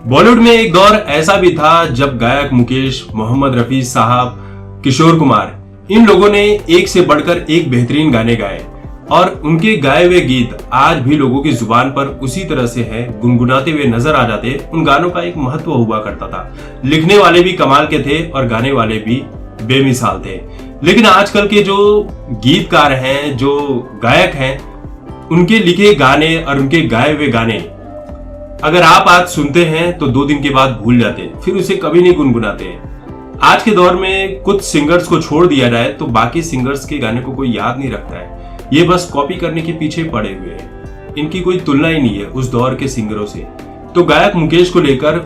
बॉलीवुड में एक दौर ऐसा भी था जब गायक मुकेश, मोहम्मद रफी साहब, किशोर कुमार, इन लोगों ने एक से बढ़कर एक बेहतरीन गाने गाए और उनके गाए हुए गीत आज भी लोगों की जुबान पर उसी तरह से है, गुनगुनाते हुए नजर आ जाते। उन गानों का एक महत्व हुआ करता था। लिखने वाले भी कमाल के थे और गाने वाले भी बेमिसाल थे। लेकिन आजकल के जो गीतकार हैं, जो गायक हैं, उनके लिखे गाने और उनके गाए हुए गाने अगर आप आज सुनते हैं तो 2 दिन के बाद भूल जाते हैं, फिर उसे कभी नहीं गुनगुनाते हैं। आज के दौर में कुछ सिंगर्स को छोड़ दिया जाए तो बाकी सिंगर्स के गाने को कोई याद नहीं रखता है। ये बस कॉपी करने के पीछे पड़े हुए हैं। इनकी कोई तुलना ही नहीं है उस दौर के सिंगरों से। तो गायक मुकेश को लेकर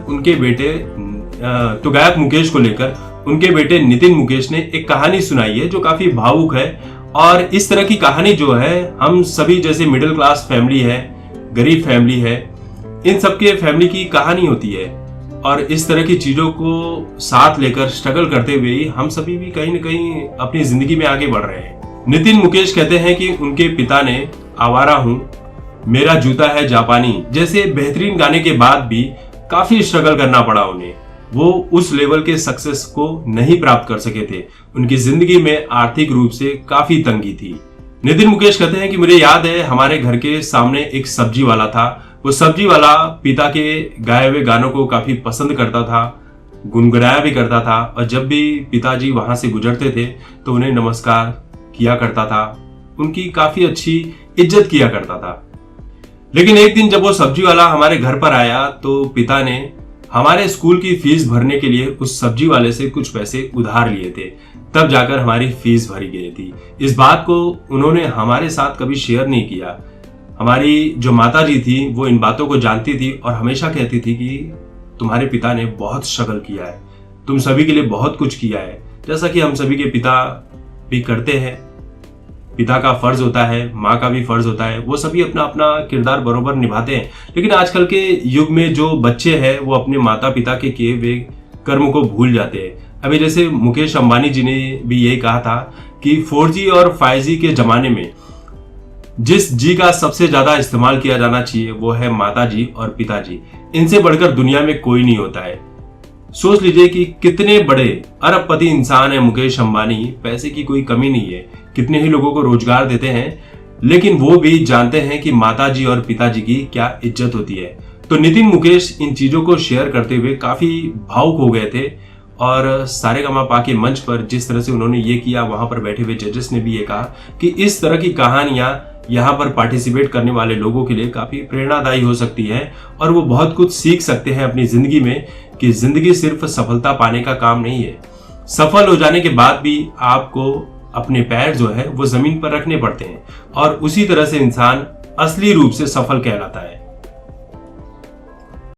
उनके बेटे नितिन मुकेश ने एक कहानी सुनाई है जो काफी भावुक है। और इस तरह की कहानी जो है, हम सभी जैसे मिडिल क्लास फैमिली है, गरीब फैमिली है, इन सबके फैमिली की कहानी होती है। और इस तरह की चीजों को साथ लेकर स्ट्रगल करते हुए ही हम सभी भी कहीं न कहीं अपनी जिंदगी में आगे बढ़ रहे हैं। नितिन मुकेश कहते हैं कि उनके पिता ने आवारा हूं, मेरा जूता है जापानी जैसे बेहतरीन गाने के बाद भी काफी स्ट्रगल करना पड़ा उन्हें। वो उस लेवल के सक्सेस को नहीं प्राप्त कर सके थे। उनकी जिंदगी में आर्थिक रूप से काफी तंगी थी। नितिन मुकेश कहते हैं कि मुझे याद है, हमारे घर के सामने एक सब्जी वाला था। वो सब्जी वाला पिता के गाए हुए गानों को काफी पसंद करता था, गुनगुनाया भी करता था। और जब भी पिताजी वहां से गुजरते थे तो उन्हें नमस्कार किया करता था, उनकी काफी अच्छी इज्जत किया करता था। लेकिन एक दिन जब वो सब्जी वाला हमारे घर पर आया तो पिता ने हमारे स्कूल की फीस भरने के लिए उस सब्जी वाले से कुछ पैसे उधार लिए थे। तब जाकर हमारी फीस भरी गई थी। इस बात को उन्होंने हमारे साथ कभी शेयर नहीं किया। हमारी जो माताजी थी वो इन बातों को जानती थी और हमेशा कहती थी कि तुम्हारे पिता ने बहुत स्ट्रगल किया है, तुम सभी के लिए बहुत कुछ किया है, जैसा कि हम सभी के पिता भी करते हैं। पिता का फर्ज होता है, माँ का भी फर्ज होता है, वो सभी अपना अपना किरदार बरोबर निभाते हैं। लेकिन आजकल के युग में जो बच्चे हैं वो अपने माता पिता के किए हुए कर्म को भूल जाते हैं। अभी जैसे मुकेश अंबानी जी ने भी यही कहा था कि 4G और 5G के जमाने में जिस जी का सबसे ज्यादा इस्तेमाल किया जाना चाहिए वो है माताजी और पिताजी। इनसे बढ़कर दुनिया में कोई नहीं होता है। सोच लीजिए कि कितने बड़े अरबपति इंसान है मुकेश अंबानी, पैसे की कोई कमी नहीं है, कितने ही लोगों को रोजगार देते हैं, लेकिन वो भी जानते हैं कि माताजी और पिताजी की क्या इज्जत होती है। तो नितिन मुकेश इन चीजों को शेयर करते हुए काफी भावुक हो गए थे। और सारेगामापा के मंच पर जिस तरह से उन्होंने ये किया, वहां पर बैठे हुए जजेस ने भी ये कहा कि इस तरह की कहानियां यहाँ पर पार्टिसिपेट करने वाले लोगों के लिए काफी प्रेरणादायी हो सकती है और वो बहुत कुछ सीख सकते हैं अपनी जिंदगी में कि जिंदगी सिर्फ सफलता पाने का काम नहीं है। सफल हो जाने के बाद भी आपको अपने पैर जो है वो जमीन पर रखने पड़ते हैं और उसी तरह से इंसान असली रूप से सफल कहलाता है।